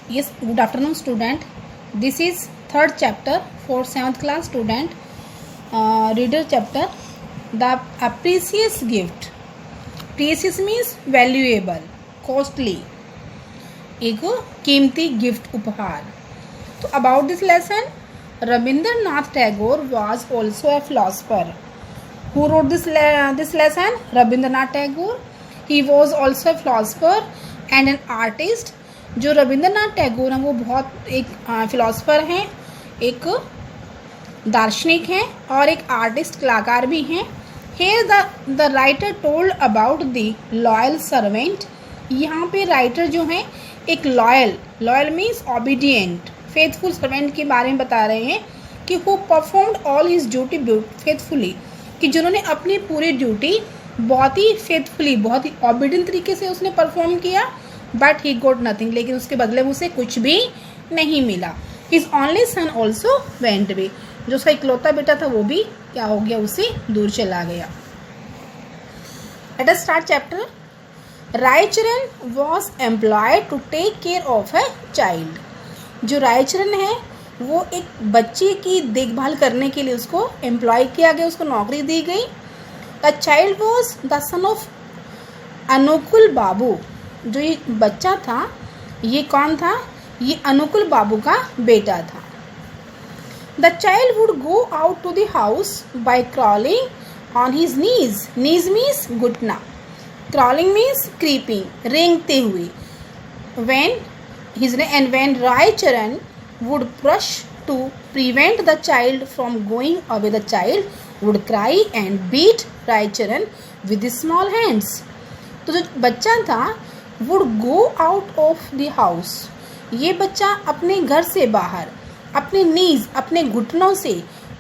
Yes, good afternoon, student. This is third chapter for 7th class student. Reader chapter. The precious gift. Precious means valuable, costly. एक कीमती gift उपहार. तो about this lesson, Rabindranath Tagore was also a philosopher. Who wrote this lesson? Rabindranath Tagore. He was also a philosopher and an artist. जो रविंद्रनाथ टैगोर हैं वो बहुत एक philosopher हैं, एक दार्शनिक हैं और एक आर्टिस्ट कलाकार भी हैं. Here the writer told about the loyal servant. यहाँ पे राइटर जो हैं एक loyal means obedient faithful servant के बारे में बता रहे हैं कि who performed all his duty faithfully, कि जिन्होंने अपनी पूरी ड्यूटी बहुत ही फेथफुली, बहुत ही ओबीडियंट तरीके से उसने परफॉर्म किया. बट ही गोट नथिंग, लेकिन उसके बदले में उसे कुछ भी नहीं मिला. His only son also went way. जो उसका इकलौता बेटा था वो भी क्या हो गया, उसे दूर चला गया. Let us start chapter. Raicharan was employed to take care of a child. जो रायचरण है वो एक बच्चे की देखभाल करने के लिए उसको एम्प्लॉय किया गया, उसको नौकरी दी गई. The child was the son of Anukul Babu. जो ये बच्चा था ये कौन था? ये अनुकुल बाबू का बेटा था. The child would go out to the house by crawling on his knees. Knees means घुटना, क्रॉलिंग मीन्स क्रीपिंग, रेंगते हुए. when Raicharan would rush to prevent the child from going away, the child would cry and beat Raicharan with his small hands. तो जो बच्चा था would go out of the house, ये बच्चा अपने घर से बाहर अपने नीज, अपने घुटनों से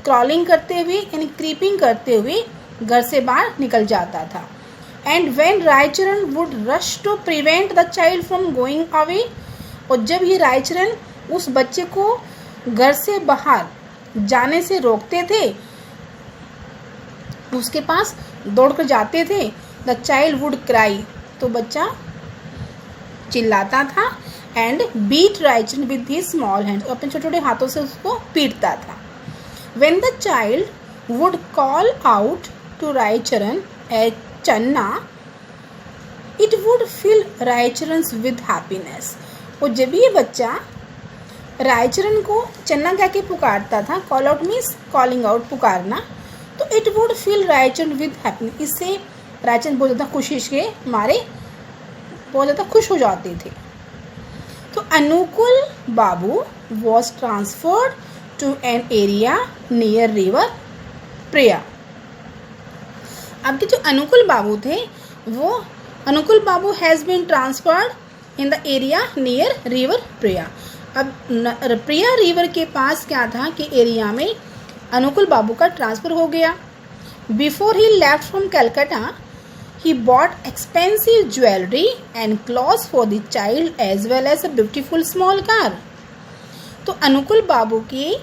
क्रॉलिंग करते हुए यानी क्रीपिंग करते हुए घर से बाहर निकल जाता था. And when Raicharan would rush to prevent the child from going away, और जब ये रायचरण उस बच्चे को घर से बाहर जाने से रोकते थे, उसके पास दौड़कर जाते थे. द चाइल्ड वुड क्राई, तो बच्चा चिल्लाता था. And beat Raicharan with his small hand, अपने छोटे छोटे हाथों से उसको पीटता था. When the child would call out to Raicharan ए Channa, it would fill Raicharan with happiness. और जब ये बच्चा रायचरण को चन्ना कह के पुकारता था, call out means calling out, पुकारना, तो it would fill Raicharan with happiness. इससे रायचरण बहुत ज़्यादा खुशी के मारे बहुत ज़्यादा खुश हो जाते थे. तो Anukul Babu was transferred to an area near river Priya. अब के जो अनुकुल बाबू थे वो Anukul Babu has been transferred in the area near river Priya. अब प्रिया रिवर के पास क्या था कि एरिया में अनुकुल बाबू का ट्रांसफ़र हो गया. Before he left from Calcutta he bought expensive jewelry and clothes for the child as well as a beautiful small car. तो अनुकुल बाबू की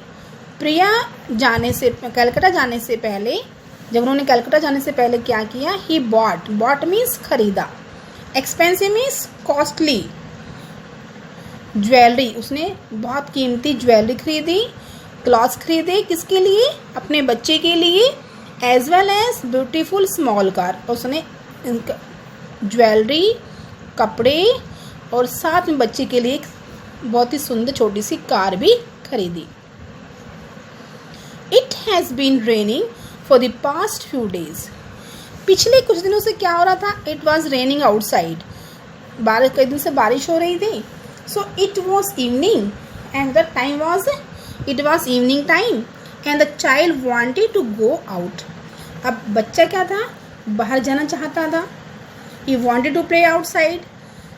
प्रिया जाने से, कलकत्ता जाने से पहले, जब उन्होंने कलकत्ता जाने से पहले क्या किया? he bought मीन्स खरीदा, expensive मीन्स कॉस्टली ज्वेलरी, उसने बहुत कीमती ज्वेलरी खरीदी, क्लॉथ्स खरीदे, किसके लिए? अपने बच्चे के लिए. As well as beautiful small car, उसने ज्वेलरी, कपड़े और साथ में बच्चे के लिए एक बहुत ही सुंदर छोटी सी कार भी खरीदी. It has been raining for the past few days. पिछले कुछ दिनों से क्या हो रहा था? इट वॉज रेनिंग आउटसाइड, कई दिन से बारिश हो रही थी. So it was evening and the time was evening time and the child wanted to go out. अब बच्चा क्या था? बाहर जाना चाहता था. He wanted to play outside.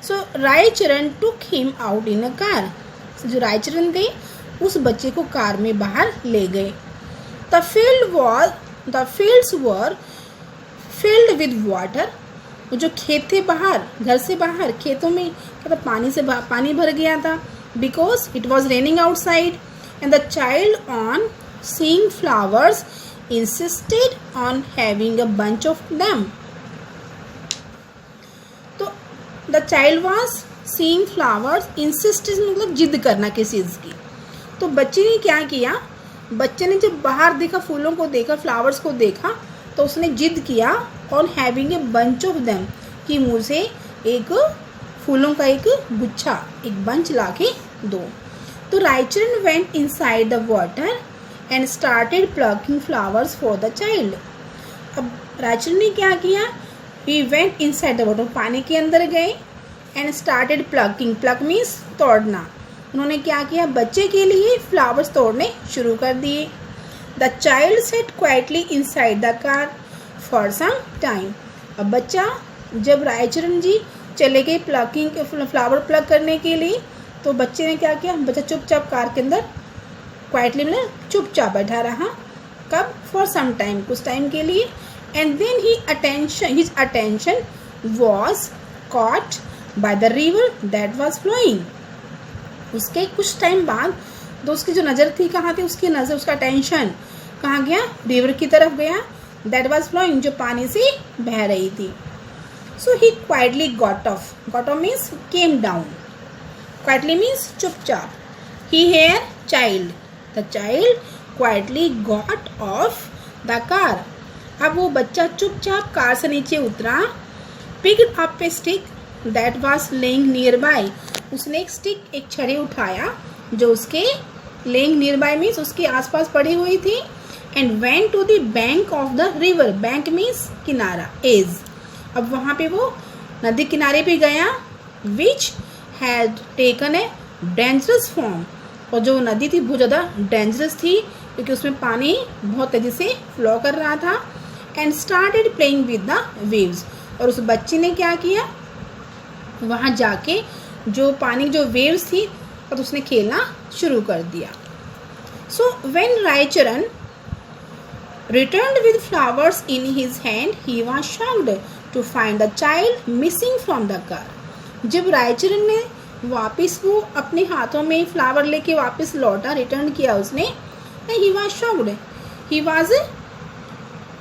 So Raicharan took him out in a car. जो रायचरण थे उस बच्चे को कार में बाहर ले गए. The fields were filled with water. जो खेत थे बाहर, घर से बाहर खेतों में क्या था? पानी भर गया था. Because it was raining outside. And the child on seeing flowers insisted on having a bunch of them. तो the child was seeing flowers insisted मतलब जिद करना किसी चीज़ की। तो बच्चे ने क्या किया, बच्चे ने जब बाहर देखा, फूलों को देखा, फ्लावर्स को देखा, तो उसने जिद किया on having a bunch of them कि मुझे एक फूलों का एक गुच्छा, एक बंच ला के दो। तो Raicharan went inside the water and started plucking flowers for the child. अब रायचरण ने क्या किया, he went inside the water, पानी के अंदर गए, and started plucking, pluck means तोड़ना। उन्होंने क्या किया, बच्चे के लिए फ्लावर्स तोड़ने शुरू कर दिए। The child sat quietly inside the car for some time. अब बच्चा, जब रायचरण जी चले गए प्लकिंग फ्लावर प्लक करने के लिए, तो बच्चे ने क्या किया, बच्चा चुपचाप कार के अंदर क्वाइटली मतलब चुपचाप बैठा रहा। कब, फॉर सम टाइम, कुछ टाइम के लिए। And then his attention was caught by the river that was flowing. उसके कुछ टाइम बाद तो उसकी जो नज़र थी कहाँ थी, उसकी नज़र, उसका अटेंशन कहाँ गया, रिवर की तरफ गया, दैट वॉज फ्लोइंग, जो पानी से बह रही थी। So he quietly got off, got off means came down, quietly means चुपचाप। He here child, the child quietly got off the car. अब वो बच्चा चुपचाप कार से नीचे उतरा। Picked up a stick that was laying nearby, उसने एक स्टिक, एक छड़ी उठाया जो उसके लेइंग नियर बाय मीन्स उसके आसपास पड़ी हुई थी। And went to the bank of the river, bank means किनारा, एज। अब वहाँ पे वो नदी किनारे पे गया, which had taken a dangerous form, और जो नदी थी बहुत ज़्यादा डेंजरस थी क्योंकि उसमें पानी बहुत तेज़ी से फ्लो कर रहा था। And started playing with the waves, और उस बच्चे ने क्या किया, वहाँ जाके जो पानी जो वेव्स थी और उसने खेलना शुरू कर दिया। So when Raicharan returned with flowers in his hand, he was shocked to find the child missing from the car. जब रायचरण ने वापस वो अपने हाथों में फ्लावर लेके वापस लौटा, रिटर्न किया उसने, he was shocked, he was,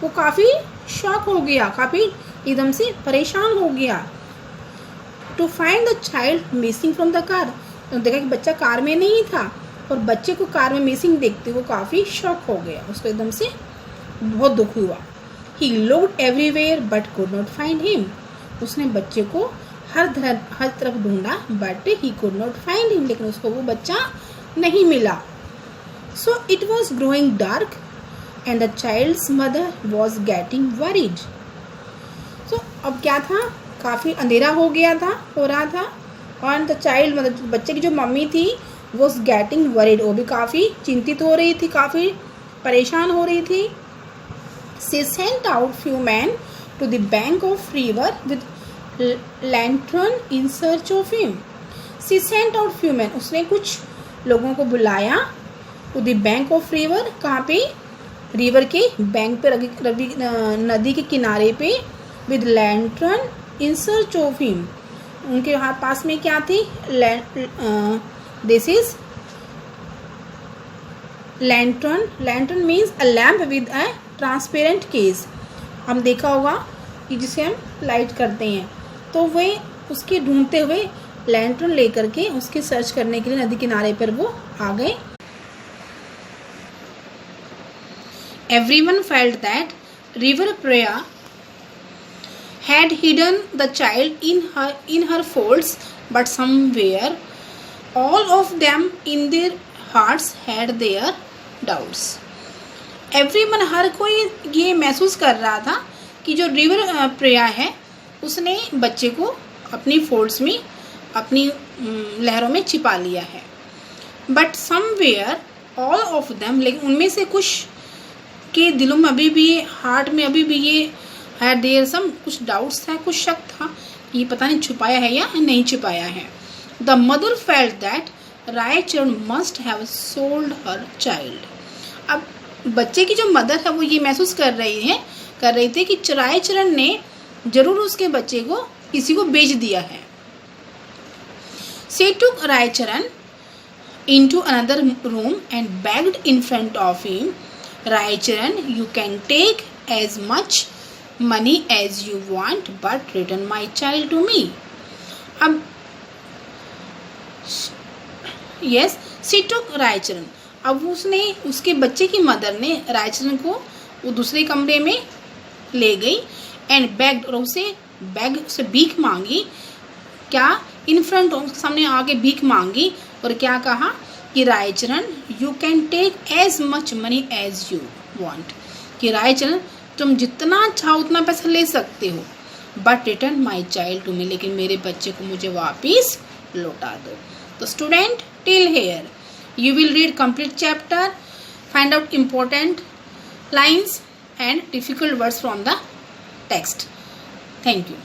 वो काफ़ी शॉक हो गया, काफ़ी एकदम से परेशान हो गया। To find the child missing from the car, तो देखा कि बच्चा कार में नहीं था और बच्चे को कार में मिसिंग देखते वो काफ़ी शॉक हो गया, उसको एकदम से बहुत दुख हुआ। He looked everywhere but could not find him, उसने बच्चे को हर तरफ ढूंढा but he could not find him, लेकिन उसको वो बच्चा नहीं मिला। So it was growing dark and the child's mother was getting worried. So अब क्या था, काफ़ी अंधेरा हो रहा था और द चाइल्ड मतलब बच्चे की जो मम्मी थी वॉज गेटिंग वरीड, वो भी काफ़ी चिंतित हो रही थी, काफ़ी परेशान हो रही थी। She sent out few men to the bank of river with lantern in search of him. She sent out few men, उसने कुछ लोगों को बुलाया to the bank of river, कहाँ पे, रिवर के बैंक पे, नदी के किनारे पे, with lantern in search of him. उनके हाथ पास में क्या थी, this is lantern, lantern means a lamp with a transparent case, हम देखा होगा कि जिसे हम लाइट करते हैं, तो वे उसके ढूंढते हुए लैंटर्न लेकर के उसके सर्च करने के लिए नदी किनारे पर वो आ गए। Everyone felt that river Priya had hidden the child in her folds, but somewhere all of them in their hearts had their doubts. Everyone, हर कोई ये महसूस कर रहा था कि जो रिवर प्रेया है उसने बच्चे को अपनी फोल्ड्स में, अपनी लहरों में छिपा लिया है। But somewhere all of them, लेकिन उनमें से कुछ के दिलों में अभी भी, हार्ट में अभी भी ये हैड देयर सम, कुछ डाउट्स था, कुछ शक था, ये पता नहीं छुपाया है या नहीं छुपाया है। The mother felt that Raicharan must have sold her child. अब बच्चे की जो मदर है वो ये महसूस कर रही थी कि रायचरण ने जरूर उसके बच्चे को किसी को बेच दिया है। She took Raicharan into another room and begged in front of him, Raicharan, you can take as much money as you want but return my child to me. अब यस शी टुक रायचरण, अब उसने उसके बच्चे की मदर ने रायचरण को वो दूसरे कमरे में ले गई एंड बेग्ड, और उसे भीख मांगी, क्या इन फ्रंट उसके सामने आके भीख मांगी और क्या कहा कि Raicharan you can take as much money as you want, कि रायचरण तुम जितना चाहो उतना पैसा ले सकते हो, but return my child to me, लेकिन मेरे बच्चे को मुझे वापिस लौटा दो। तो student till here you will read complete chapter, find out important lines and difficult words from the text. Thank you.